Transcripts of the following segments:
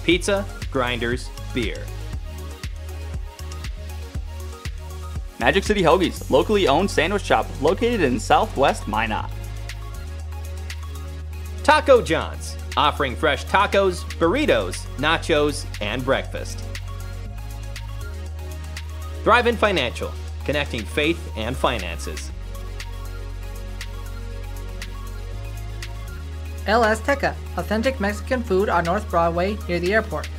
pizza, grinders, beer. Magic City Hoagies, locally owned sandwich shop located in Southwest Minot. Taco John's, offering fresh tacos, burritos, nachos, and breakfast. Thrive-In Financial, connecting faith and finances. El Azteca, authentic Mexican food on North Broadway near the airport.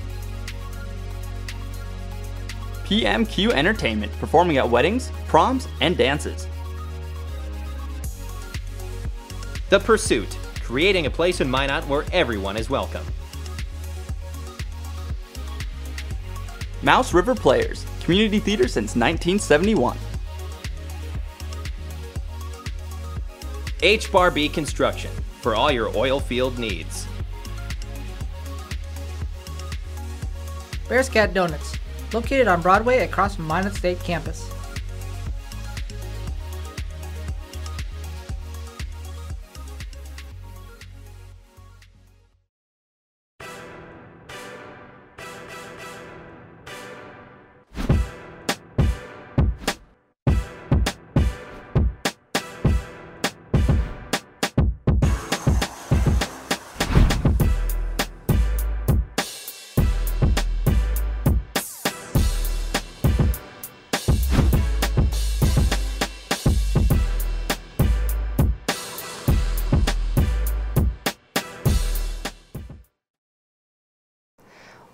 PMQ Entertainment, performing at weddings, proms, and dances. The Pursuit, creating a place in Minot where everyone is welcome. Mouse River Players, community theater since 1971. H-Bar-B Construction, for all your oil field needs. Bear's Cat Donuts, located on Broadway across from Minot State Campus.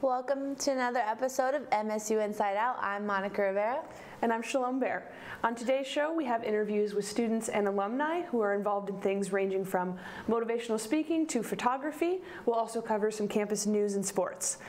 Welcome to another episode of MSU Inside Out. I'm Monica Rivera. And I'm Shalom Bear. On today's show, we have interviews with students and alumni who are involved in things ranging from motivational speaking to photography. We'll also cover some campus news and sports.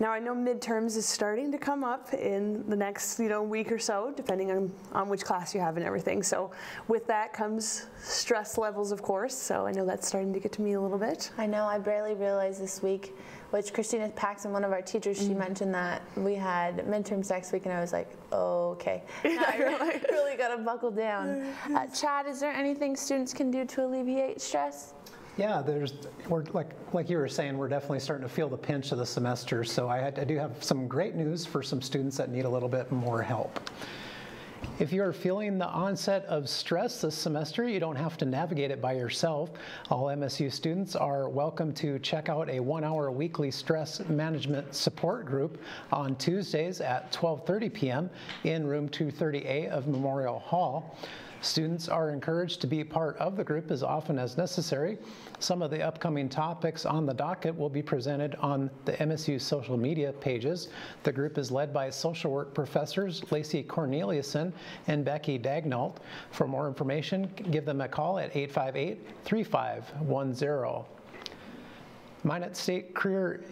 Now, I know midterms is starting to come up in the next week or so, depending on which class you have and everything. So with that comes stress levels, of course. So I know that's starting to get to me a little bit. I know, I barely realized this week, which Christina Paxson, one of our teachers, she mentioned that we had midterms next week, and I was like, oh, okay. I really got to buckle down. Chad, is there anything students can do to alleviate stress? Yeah, we're like you were saying, we're definitely starting to feel the pinch of the semester. So I do have some great news for some students that need a little bit more help. If you are feeling the onset of stress this semester, you don't have to navigate it by yourself. All MSU students are welcome to check out a 1-hour weekly stress management support group on Tuesdays at 12:30 p.m. in room 230A of Memorial Hall. Students are encouraged to be part of the group as often as necessary. Some of the upcoming topics on the docket will be presented on the MSU social media pages. The group is led by social work professors Lacey Corneliuson and Becky Dagnalt. For more information, give them a call at 858-3510. Minot State Career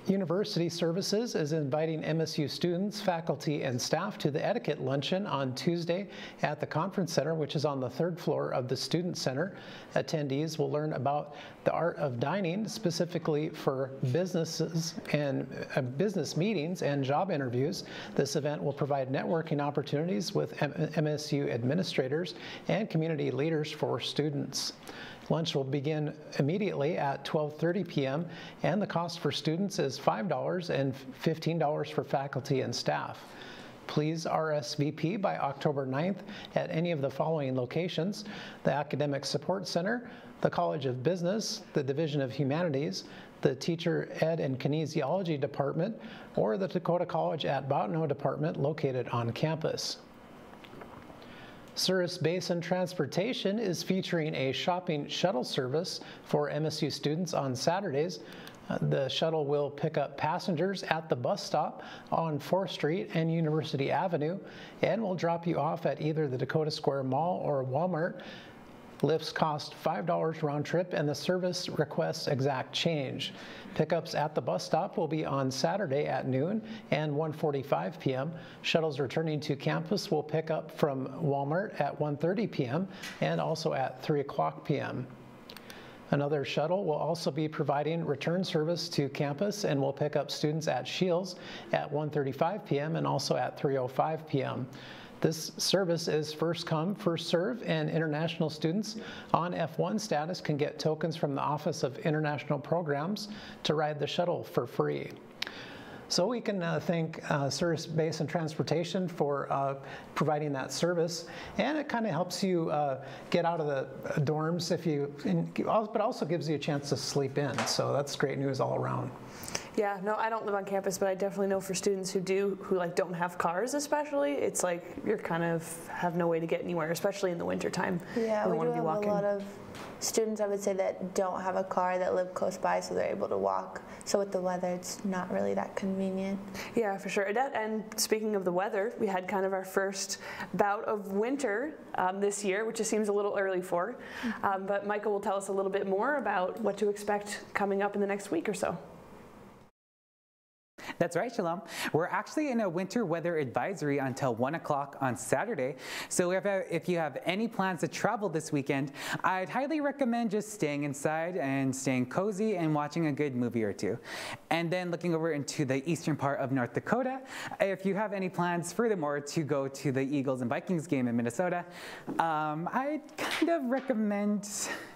University Services is inviting MSU students, faculty, and staff to the Etiquette Luncheon on Tuesday at the Conference Center, which is on the 3rd floor of the Student Center. Attendees will learn about the art of dining, specifically for businesses and business meetings and job interviews. This event will provide networking opportunities with MSU administrators and community leaders for students. Lunch will begin immediately at 12:30 p.m. and the cost for students is $5 and $15 for faculty and staff. Please RSVP by October 9th at any of the following locations: the Academic Support Center, the College of Business, the Division of Humanities, the Teacher Ed and Kinesiology Department, or the Dakota College at Bottineau Department located on campus. Souris Basin Transportation is featuring a shopping shuttle service for MSU students on Saturdays. The shuttle will pick up passengers at the bus stop on 4th Street and University Avenue and will drop you off at either the Dakota Square Mall or Walmart. Lifts cost $5 round trip and the service requests exact change. Pickups at the bus stop will be on Saturday at noon and 1:45 p.m. Shuttles returning to campus will pick up from Walmart at 1:30 p.m. and also at 3 o'clock p.m. Another shuttle will also be providing return service to campus and will pick up students at Shields at 1:35 p.m. and also at 3:05 p.m. This service is first come, first serve, and international students on F1 status can get tokens from the Office of International Programs to ride the shuttle for free. So we can thank Service Base and Transportation for providing that service, and it kind of helps you get out of the dorms but also gives you a chance to sleep in. So that's great news all around. Yeah, no, I don't live on campus, but I definitely know for students who do, who like don't have cars especially, it's like you're kind of have no way to get anywhere, especially in the winter time. Yeah, we do have a lot of students, I would say, that don't have a car that live close by, so they're able to walk. So with the weather, it's not really that convenient. Yeah, for sure. And speaking of the weather, we had kind of our first bout of winter this year, which just seems a little early for. But Michael will tell us a little bit more about what to expect coming up in the next week or so. That's right, Shalom. We're actually in a winter weather advisory until 1 o'clock on Saturday. So if you have any plans to travel this weekend, I'd highly recommend just staying inside and staying cozy and watching a good movie or two. And then looking over into the eastern part of North Dakota, if you have any plans furthermore to go to the Eagles and Vikings game in Minnesota, I'd kind of recommend,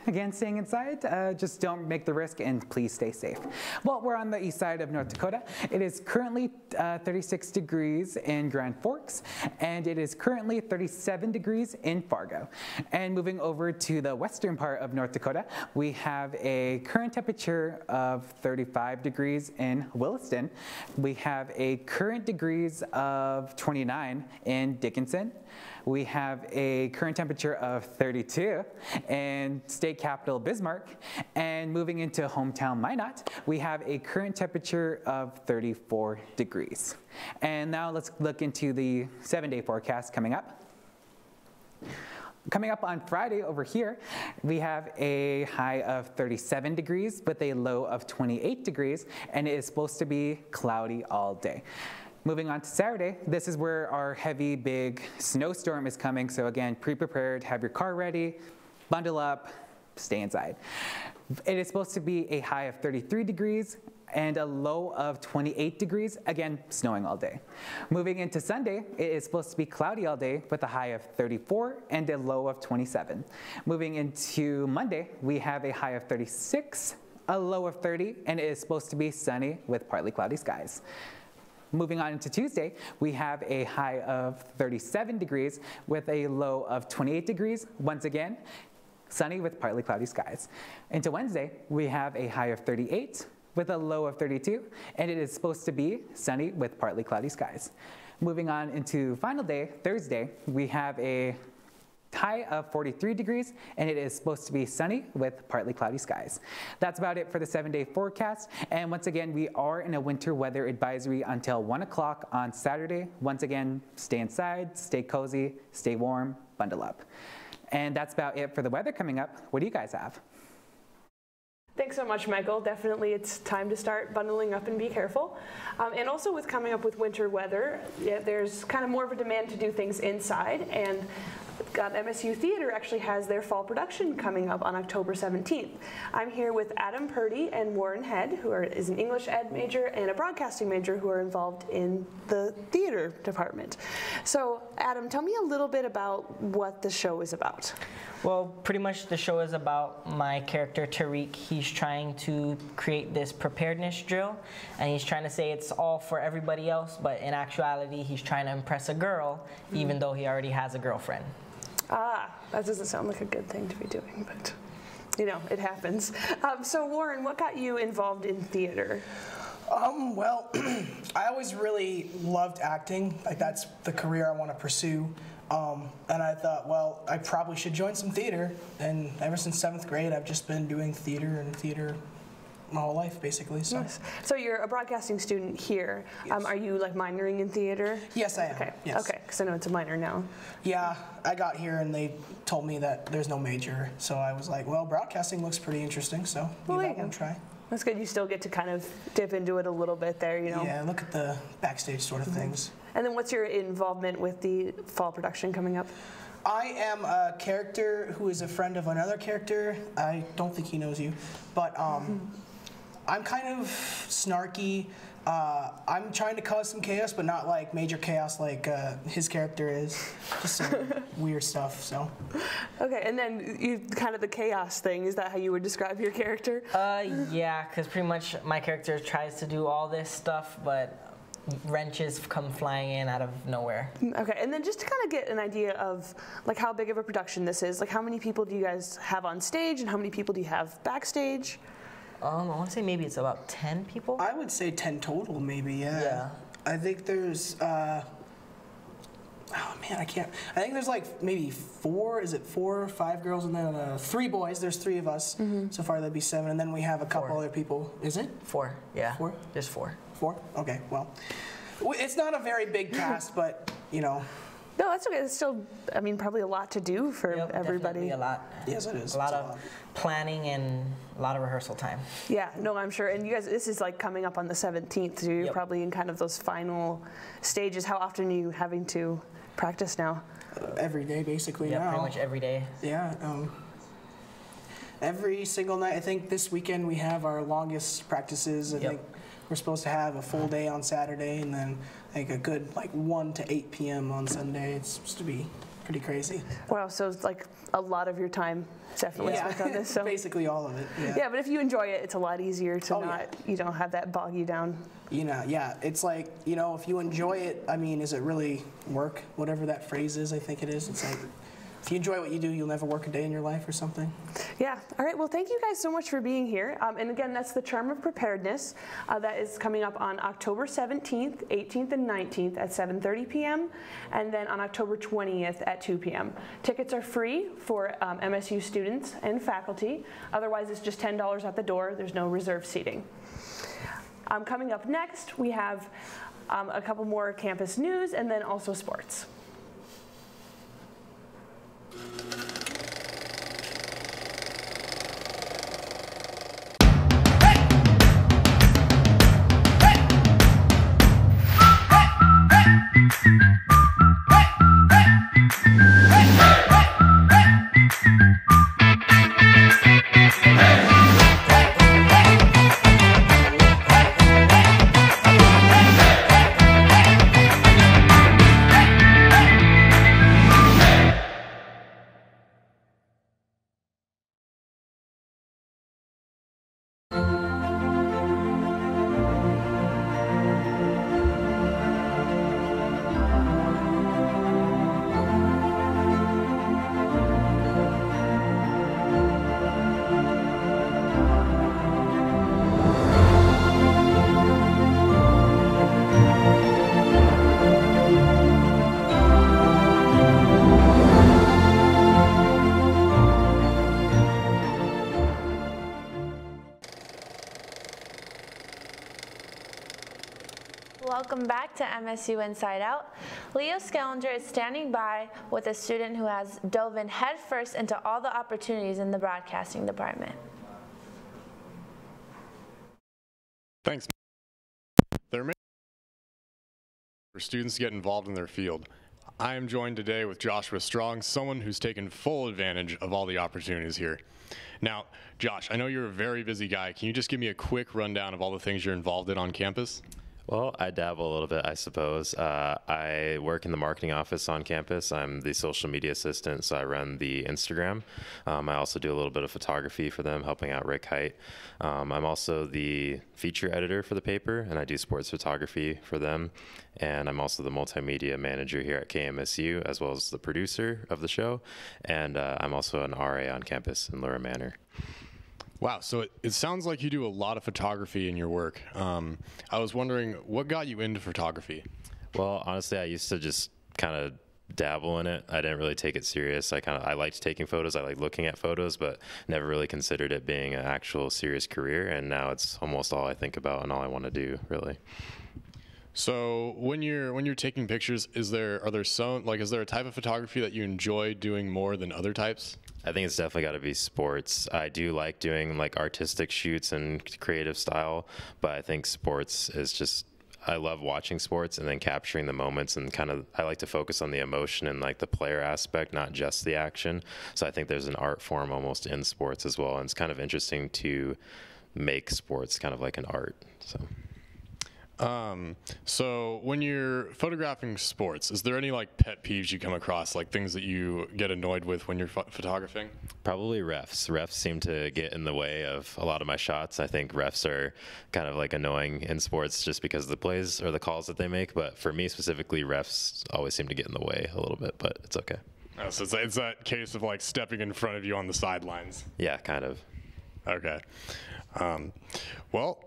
again, staying inside. Just don't make the risk and please stay safe. Well, we're on the east side of North Dakota. It is currently 36 degrees in Grand Forks, and it is currently 37 degrees in Fargo. And moving over to the western part of North Dakota, we have a current temperature of 35 degrees in Williston. We have a current degrees of 29 in Dickinson. We have a current temperature of 32 in state capital Bismarck. And moving into hometown Minot, we have a current temperature of 34 degrees. And now let's look into the 7-day forecast coming up. Coming up on Friday over here, we have a high of 37 degrees with a low of 28 degrees, and it is supposed to be cloudy all day. Moving on to Saturday, this is where our heavy, big snowstorm is coming. So again, pre-prepared, have your car ready, bundle up, stay inside. It is supposed to be a high of 33 degrees and a low of 28 degrees, again, snowing all day. Moving into Sunday, it is supposed to be cloudy all day with a high of 34 and a low of 27. Moving into Monday, we have a high of 36, a low of 30, and it is supposed to be sunny with partly cloudy skies. Moving on into Tuesday, we have a high of 37 degrees with a low of 28 degrees. Once again, sunny with partly cloudy skies. Into Wednesday, we have a high of 38 with a low of 32, and it is supposed to be sunny with partly cloudy skies. Moving on into final day, Thursday, we have a high of 43 degrees, and it is supposed to be sunny with partly cloudy skies. That's about it for the 7-day forecast. And once again, we are in a winter weather advisory until 1 o'clock on Saturday. Once again, stay inside, stay cozy, stay warm, bundle up. And that's about it for the weather coming up. What do you guys have? Thanks so much, Michael. Definitely it's time to start bundling up and be careful. And also with coming up with winter weather, there's kind of more of a demand to do things inside, and MSU Theater actually has their fall production coming up on October 17th. I'm here with Adam Purdy and Warren Head, who is an English ed major and a broadcasting major who are involved in the theater department. So Adam, tell me a little bit about what the show is about. Well, pretty much the show is about my character Tariq. He's trying to create this preparedness drill, and he's trying to say it's all for everybody else, but in actuality he's trying to impress a girl, even though he already has a girlfriend. Ah, that doesn't sound like a good thing to be doing, but you know, it happens. So Warren, what got you involved in theater? Well, I always really loved acting. Like, that's the career I want to pursue. And I thought, well, I probably should join some theater. And ever since 7th grade, I've just been doing theater my whole life, basically. So. Nice. So you're a broadcasting student here. Yes. Are you like minoring in theater? Yes, I am. Okay. Yes. Okay, because I know it's a minor now. Yeah, I got here and they told me that there's no major. So I was like, well, broadcasting looks pretty interesting, so give that one a try. That's good. You still get to kind of dip into it a little bit there, you know? Yeah, look at the backstage sort of things. And then what's your involvement with the fall production coming up? I am a character who is a friend of another character. I don't think he knows you, but I'm kind of snarky. I'm trying to cause some chaos, but not like major chaos like his character is. Just some weird stuff. So. Okay, and then you kind of the chaos thing. Is that how you would describe your character? Yeah, because pretty much my character tries to do all this stuff, but wrenches come flying in out of nowhere. Okay, and then just to kind of get an idea of like how big of a production this is, like how many people do you guys have on stage and how many people do you have backstage? I want to say maybe it's about 10 people. I would say 10 total, maybe. Yeah. I think there's. Oh man, I can't. I think there's like maybe 4. Is it 4 or 5 girls and then 3 boys? There's 3 of us so far. That'd be 7, and then we have a couple other people. Is it 4? Yeah. 4. There's 4. 4. Okay. Well, it's not a very big cast, but you know. No, that's okay. It's still, I mean, probably a lot to do for everybody. Definitely a lot. Yes, it is. A lot of planning and a lot of rehearsal time. Yeah, no, I'm sure. And you guys, this is like coming up on the 17th, so you're probably in kind of those final stages. How often are you having to practice now? Every day, basically. Yeah, now. pretty much every day. Yeah. Every single night. I think this weekend we have our longest practices. I think we're supposed to have a full day on Saturday, and then like a good 1 to 8 p.m. on Sunday. It's supposed to be pretty crazy. Wow, so it's like a lot of your time definitely spent on this. So basically all of it. Yeah, but if you enjoy it, it's a lot easier to you don't have that bog you down. You know, it's like, if you enjoy it, I mean, is it really work? Whatever that phrase is, I think it is. It's like, if you enjoy what you do, you'll never work a day in your life or something. Yeah. All right. Well, thank you guys so much for being here. And again, that's the Charm of Preparedness. That is coming up on October 17th, 18th, and 19th at 7:30 p.m. and then on October 20th at 2 p.m. Tickets are free for MSU students and faculty. Otherwise, it's just $10 at the door. There's no reserved seating. Coming up next, we have a couple more campus news and then also sports. Welcome back to MSU Inside Out. Leo Skellinger is standing by with a student who has dove in headfirst into all the opportunities in the broadcasting department. Thanks. There are many for students to get involved in their field. I am joined today with Joshua Strong, someone who's taken full advantage of all the opportunities here. Now, Josh, I know you're a very busy guy. Can you just give me a quick rundown of all the things you're involved in on campus? Well, I dabble a little bit, I suppose. I work in the marketing office on campus. I'm the social media assistant, so I run the Instagram. I also do a little bit of photography for them, helping out Rick Height. I'm also the feature editor for the paper, and I do sports photography for them. And I'm also the multimedia manager here at KMSU, as well as the producer of the show. And I'm also an RA on campus in Laura Manor. Wow, so it sounds like you do a lot of photography in your work. I was wondering, what got you into photography? Well, honestly, I used to just kind of dabble in it. I didn't really take it serious. I liked taking photos. I liked looking at photos, but never really considered it being an actual serious career. And now it's almost all I think about and all I want to do, really. So when you're taking pictures, is there a type of photography that you enjoy doing more than other types? I think it's definitely got to be sports. I do like doing artistic shoots and creative style, but I think sports is just, I love watching sports and then capturing the moments, and I like to focus on the emotion and the player aspect, not just the action. So I think there's an art form almost in sports as well, and it's kind of interesting to make sports kind of like an art. So when you're photographing sports, is there any like pet peeves you come across, like things that you get annoyed with when you're photographing? Probably refs. Refs seem to get in the way of a lot of my shots. I think refs are kind of like annoying in sports just because of the plays or the calls that they make. But for me specifically, refs always seem to get in the way a little bit, but it's okay. Oh, so it's that case of like stepping in front of you on the sidelines. Yeah, kind of. Okay. Well,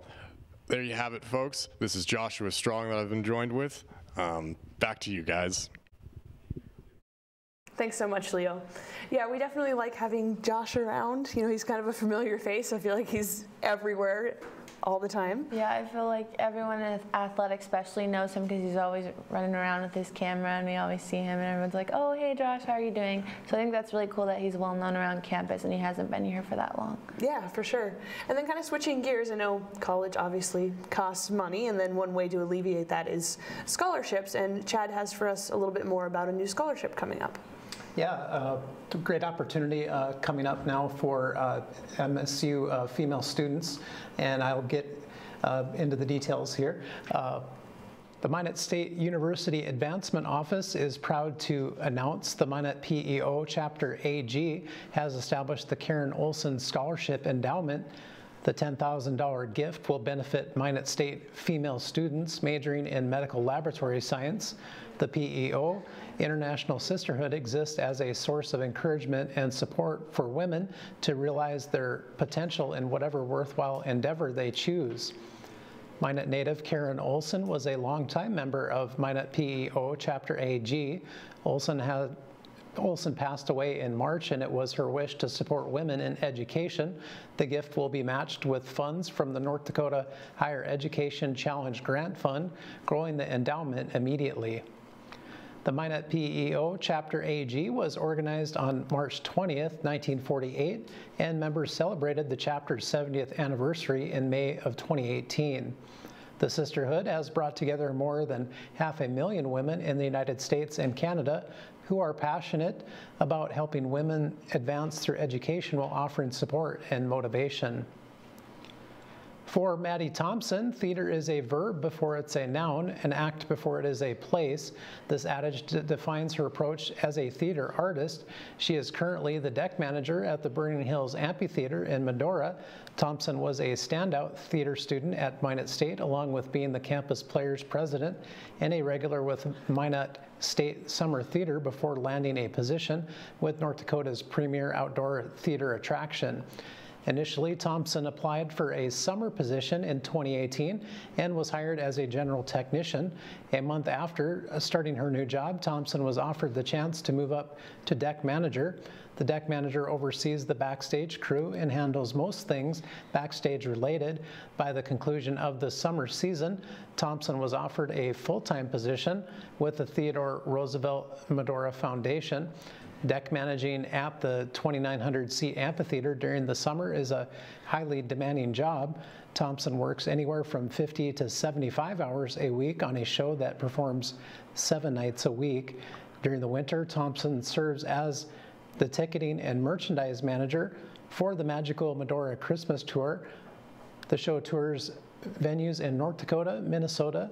there you have it, folks. This is Joshua Strong that I've been joined with. Back to you guys. Thanks so much, Leo. Yeah, we definitely like having Josh around. You know, he's kind of a familiar face. I feel like he's everywhere all the time. Yeah, I feel like everyone in athletics especially knows him because he's always running around with his camera and we always see him and everyone's like, oh, hey Josh, how are you doing? So I think that's really cool that he's well known around campus and he hasn't been here for that long. Yeah, for sure. And then kind of switching gears, I know college obviously costs money, and then one way to alleviate that is scholarships, and Chad has for us a little bit more about a new scholarship coming up. Yeah, great opportunity coming up now for MSU female students, and I'll get into the details here. The Minot State University Advancement Office is proud to announce the Minot PEO Chapter AG has established the Karen Olson Scholarship Endowment. The $10,000 gift will benefit Minot State female students majoring in medical laboratory science. The PEO International Sisterhood exists as a source of encouragement and support for women to realize their potential in whatever worthwhile endeavor they choose. Minot native Karen Olson was a longtime member of Minot PEO Chapter AG. Olson passed away in March, and it was her wish to support women in education. The gift will be matched with funds from the North Dakota Higher Education Challenge Grant Fund, growing the endowment immediately. The Minot PEO Chapter AG was organized on March 20th, 1948, and members celebrated the chapter's 70th anniversary in May of 2018. The sisterhood has brought together more than 500,000 women in the United States and Canada who are passionate about helping women advance through education while offering support and motivation. For Maddie Thompson, theater is a verb before it's a noun, an act before it is a place. This adage defines her approach as a theater artist. She is currently the deck manager at the Burning Hills Amphitheater in Medora. Thompson was a standout theater student at Minot State, along with being the campus players president and a regular with Minot State Summer Theater before landing a position with North Dakota's premier outdoor theater attraction. Initially, Thompson applied for a summer position in 2018 and was hired as a general technician. A month after starting her new job, Thompson was offered the chance to move up to deck manager. The deck manager oversees the backstage crew and handles most things backstage related. By the conclusion of the summer season, Thompson was offered a full-time position with the Theodore Roosevelt Medora Foundation. Deck managing at the 2,900-seat amphitheater during the summer is a highly demanding job. Thompson works anywhere from 50 to 75 hours a week on a show that performs 7 nights a week. During the winter, Thompson serves as the ticketing and merchandise manager for the Magical Medora Christmas Tour. The show tours venues in North Dakota, Minnesota,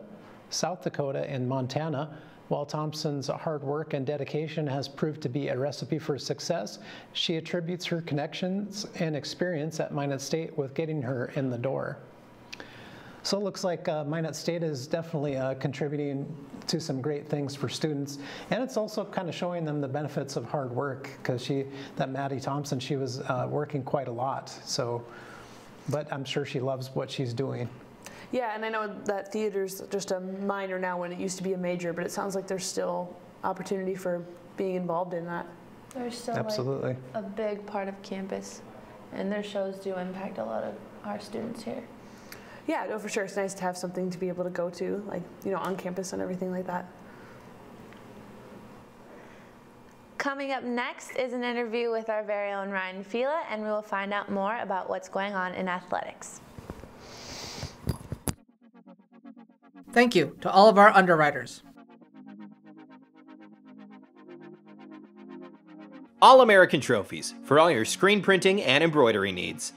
South Dakota, and Montana. While Thompson's hard work and dedication has proved to be a recipe for success, she attributes her connections and experience at Minot State with getting her in the door. So it looks like Minot State is definitely contributing to some great things for students, and it's also kind of showing them the benefits of hard work, because that Maddie Thompson, she was working quite a lot. So, but I'm sure she loves what she's doing. Yeah, and I know that theater's just a minor now when it used to be a major, but it sounds like there's still opportunity for being involved in that. They're still absolutely like a big part of campus, and their shows do impact a lot of our students here. Yeah, no, for sure. It's nice to have something to be able to go to, like, you know, on campus and everything like that. Coming up next is an interview with our very own Ryan Fila, and we will find out more about what's going on in athletics. Thank you to all of our underwriters. All-American Trophies for all your screen printing and embroidery needs.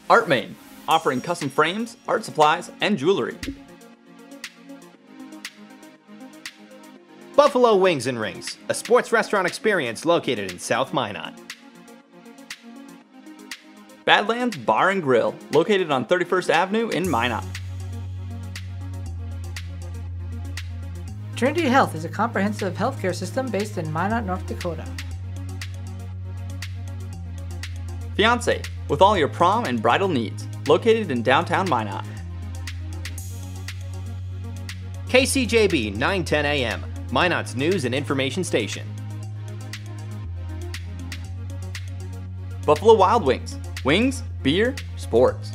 Art Main, offering custom frames, art supplies, and jewelry. Buffalo Wings and Rings, a sports restaurant experience located in South Minot. Badlands Bar and Grill, located on 31st Avenue in Minot. Trinity Health is a comprehensive healthcare system based in Minot, North Dakota. Fiance, with all your prom and bridal needs, located in downtown Minot. KCJB 910 AM, Minot's news and information station. Buffalo Wild Wings, wings, beer, sports.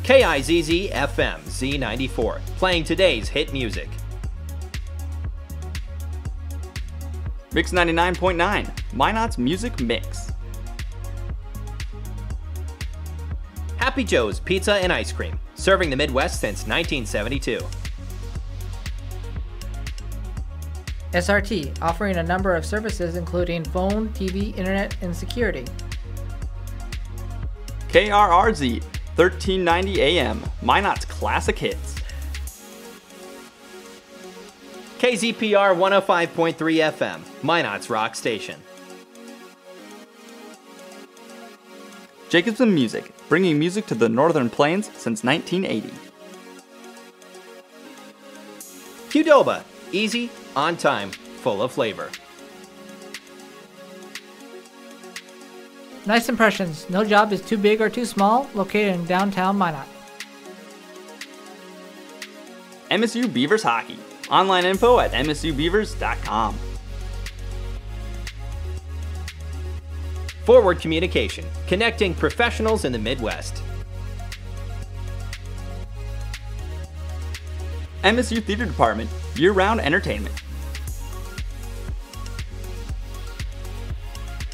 KIZZ FM Z94, playing today's hit music. Mix 99.9, Minot's music mix. Happy Joe's Pizza and Ice Cream, serving the Midwest since 1972. SRT, offering a number of services including phone, TV, internet, and security. KRRZ, 1390 AM, Minot's classic hits. KZPR 105.3 FM, Minot's rock station. Jacobson Music, bringing music to the Northern Plains since 1980. Qdoba, easy, on time, full of flavor. Nice Impressions, no job is too big or too small, located in downtown Minot. MSU Beavers Hockey, online info at msubeavers.com. Forward Communication, connecting professionals in the Midwest. MSU Theater Department, year-round entertainment.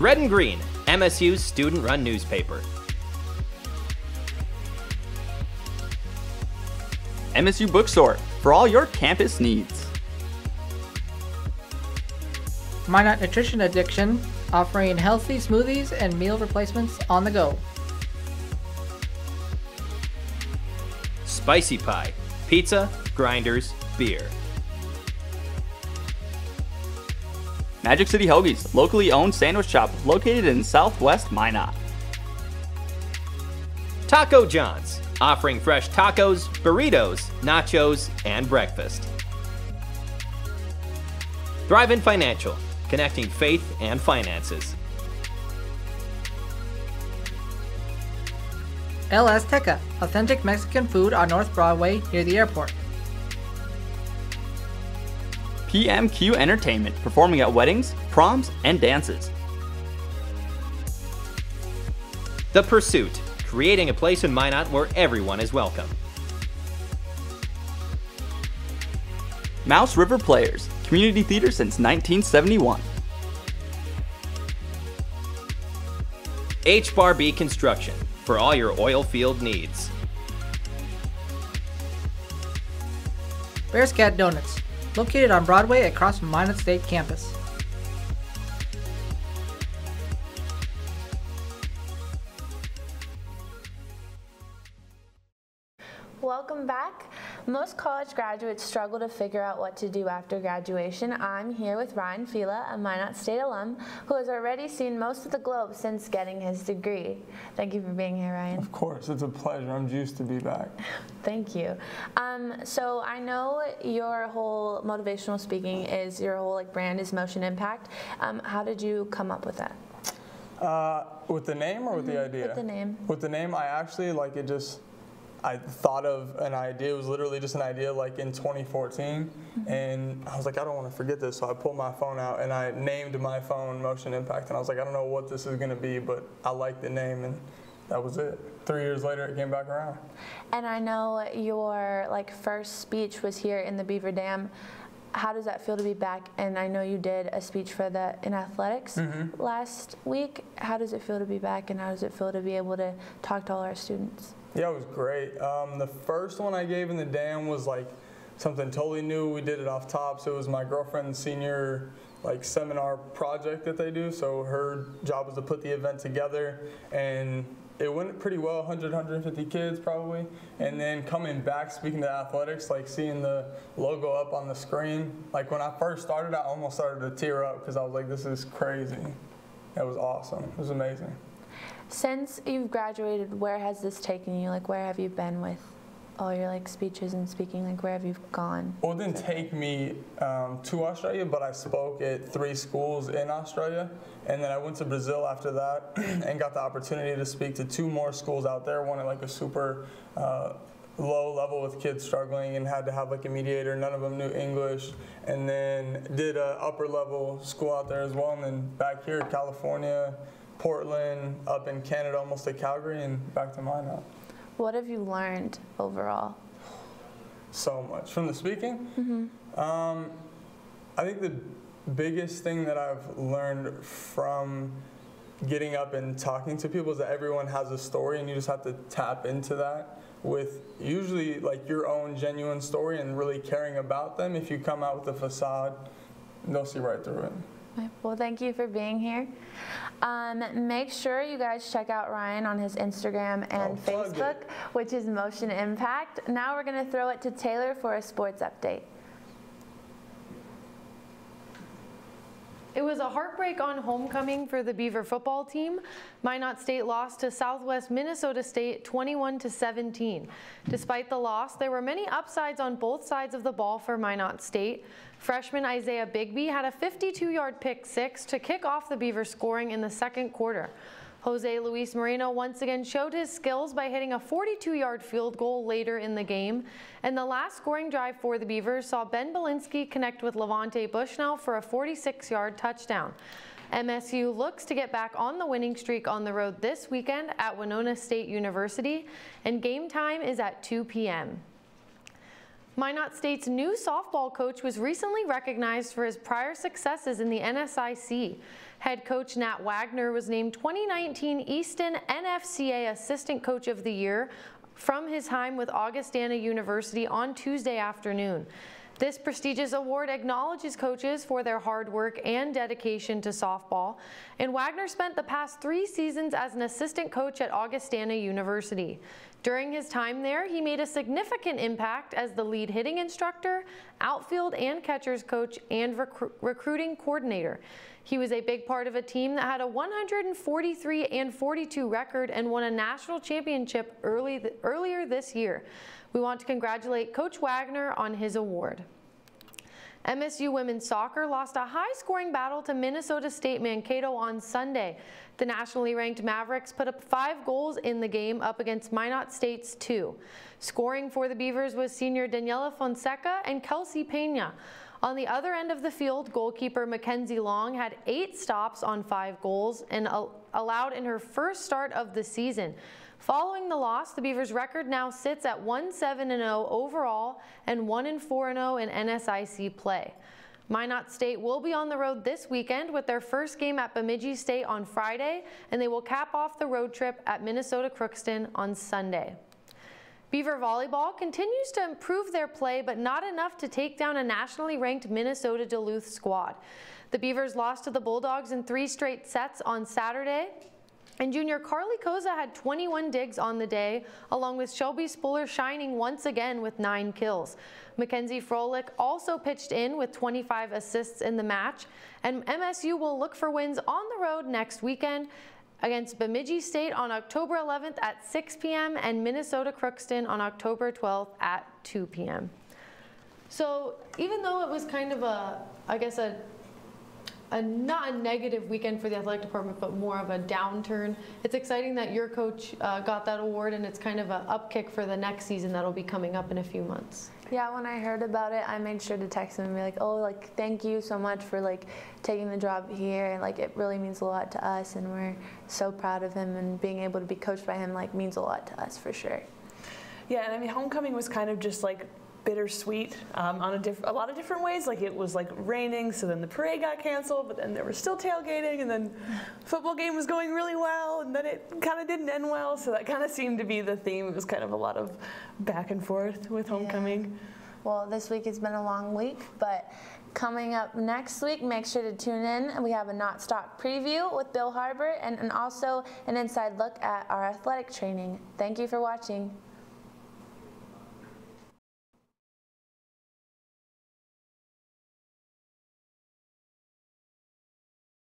Red and Green, MSU's student-run newspaper. MSU Bookstore, for all your campus needs. Minot Nutrition Addiction, offering healthy smoothies and meal replacements on the go. Spicy Pie, pizza, grinders, beer. Magic City Hoagies, locally owned sandwich shop located in Southwest Minot. Taco John's, offering fresh tacos, burritos, nachos, and breakfast. Thrive-In Financial, connecting faith and finances. El Azteca, authentic Mexican food on North Broadway near the airport. PMQ Entertainment, performing at weddings, proms, and dances. The Pursuit, creating a place in Minot where everyone is welcome. Mouse River Players, community theater since 1971. H-Bar-B Construction, for all your oil field needs. Bears Cat Donuts, located on Broadway across from Minot State campus. Welcome back. Most college graduates struggle to figure out what to do after graduation. I'm here with Ryan Fila, a Minot State alum, who has already seen most of the globe since getting his degree. Thank you for being here, Ryan. Of course, it's a pleasure. I'm juiced to be back. Thank you. So I know your whole motivational speaking is, your whole brand is Motion Impact. How did you come up with that? With the name or with the idea? With the name. With the name, I actually I thought of an idea. It was literally just an idea in 2014, and I was like, I don't want to forget this, so I pulled my phone out and I named my phone Motion Impact, and I was like, I don't know what this is going to be, but I like the name, and that was it. 3 years later, it came back around. And I know your first speech was here in the Beaver Dam. How does that feel to be back? And I know you did a speech for in athletics last week. How does it feel to be back, and how does it feel to be able to talk to all our students? Yeah, it was great. The first one I gave in the Dam was something totally new. We did it off top, so it was my girlfriend's senior like seminar project that they do. So her job was to put the event together, and it went pretty well, 100, 150 kids probably. And then coming back, speaking to athletics, like seeing the logo up on the screen, like when I first started, I almost started to tear up because I was like, this is crazy. It was awesome. It was amazing. Since you've graduated, where has this taken you? Like, where have you been with all your like speeches and speaking? Like, where have you gone? Well, it didn't take me to Australia, but I spoke at 3 schools in Australia, and then I went to Brazil after that and got the opportunity to speak to 2 more schools out there. One at like a super low level with kids struggling and had to have like a mediator. None of them knew English, and then did a upper level school out there as well, and then back here, California, Portland, up in Canada, almost to Calgary, and back to Minot. What have you learned overall? So much. From the speaking? Mm-hmm. I think the biggest thing that I've learned from getting up and talking to people is that everyone has a story, and you just have to tap into that with usually like your own genuine story and really caring about them. If you come out with a facade, they'll see right through it. Well, thank you for being here. Make sure you guys check out Ryan on his Instagram and Facebook, which is Motion Impact. Now we're going to throw it to Taylor for a sports update. It was a heartbreak on homecoming for the Beaver football team. Minot State lost to Southwest Minnesota State 21-17. Despite the loss, there were many upsides on both sides of the ball for Minot State. Freshman Isaiah Bigby had a 52-yard pick six to kick off the Beaver scoring in the second quarter. Jose Luis Moreno once again showed his skills by hitting a 42-yard field goal later in the game. And the last scoring drive for the Beavers saw Ben Belinsky connect with Levante Bushnell for a 46-yard touchdown. MSU looks to get back on the winning streak on the road this weekend at Winona State University, and game time is at 2 p.m. Minot State's new softball coach was recently recognized for his prior successes in the NSIC. Head coach Nat Wagner was named 2019 Easton NFCA Assistant Coach of the Year from his time with Augustana University on Tuesday afternoon. This prestigious award acknowledges coaches for their hard work and dedication to softball, and Wagner spent the past 3 seasons as an assistant coach at Augustana University. During his time there, he made a significant impact as the lead hitting instructor, outfield and catchers coach, and recruiting coordinator. He was a big part of a team that had a 143-42 record and won a national championship earlier this year. We want to congratulate Coach Wagner on his award. MSU women's soccer lost a high-scoring battle to Minnesota State Mankato on Sunday. The nationally ranked Mavericks put up 5 goals in the game up against Minot State's 2. Scoring for the Beavers was senior Daniela Fonseca and Kelsey Pena. On the other end of the field, goalkeeper Mackenzie Long had 8 stops on 5 goals and allowed in her first start of the season. Following the loss, the Beavers' record now sits at 1-7-0 overall and 1-4-0 in NSIC play. Minot State will be on the road this weekend with their first game at Bemidji State on Friday, and they will cap off the road trip at Minnesota Crookston on Sunday. Beaver volleyball continues to improve their play, but not enough to take down a nationally ranked Minnesota Duluth squad. The Beavers lost to the Bulldogs in 3 straight sets on Saturday. And junior Carly Koza had 21 digs on the day, along with Shelby Spuller shining once again with 9 kills. Mackenzie Froelich also pitched in with 25 assists in the match, and MSU will look for wins on the road next weekend against Bemidji State on October 11th at 6 p.m. and Minnesota Crookston on October 12th at 2 p.m. So even though it was kind of not a negative weekend for the athletic department, but more of a downturn, it's exciting that your coach got that award, and it's kind of an upkick for the next season that'll be coming up in a few months. Yeah, when I heard about it, I made sure to text him and be like, oh, like, thank you so much for like taking the job here, and like it really means a lot to us, and we're so proud of him, and being able to be coached by him like means a lot to us for sure. Yeah, and I mean, homecoming was kind of just like bittersweet on a lot of different ways. Like, it was like raining, so then the parade got canceled, but then there was still tailgating, and then football game was going really well, and then it kind of didn't end well, so that kind of seemed to be the theme. It was kind of a lot of back and forth with homecoming. Yeah. Well, this week has been a long week, but Coming up next week, make sure to tune in. We have a Not Stock preview with Bill Harbert and also an inside look at our athletic training. Thank you for watching.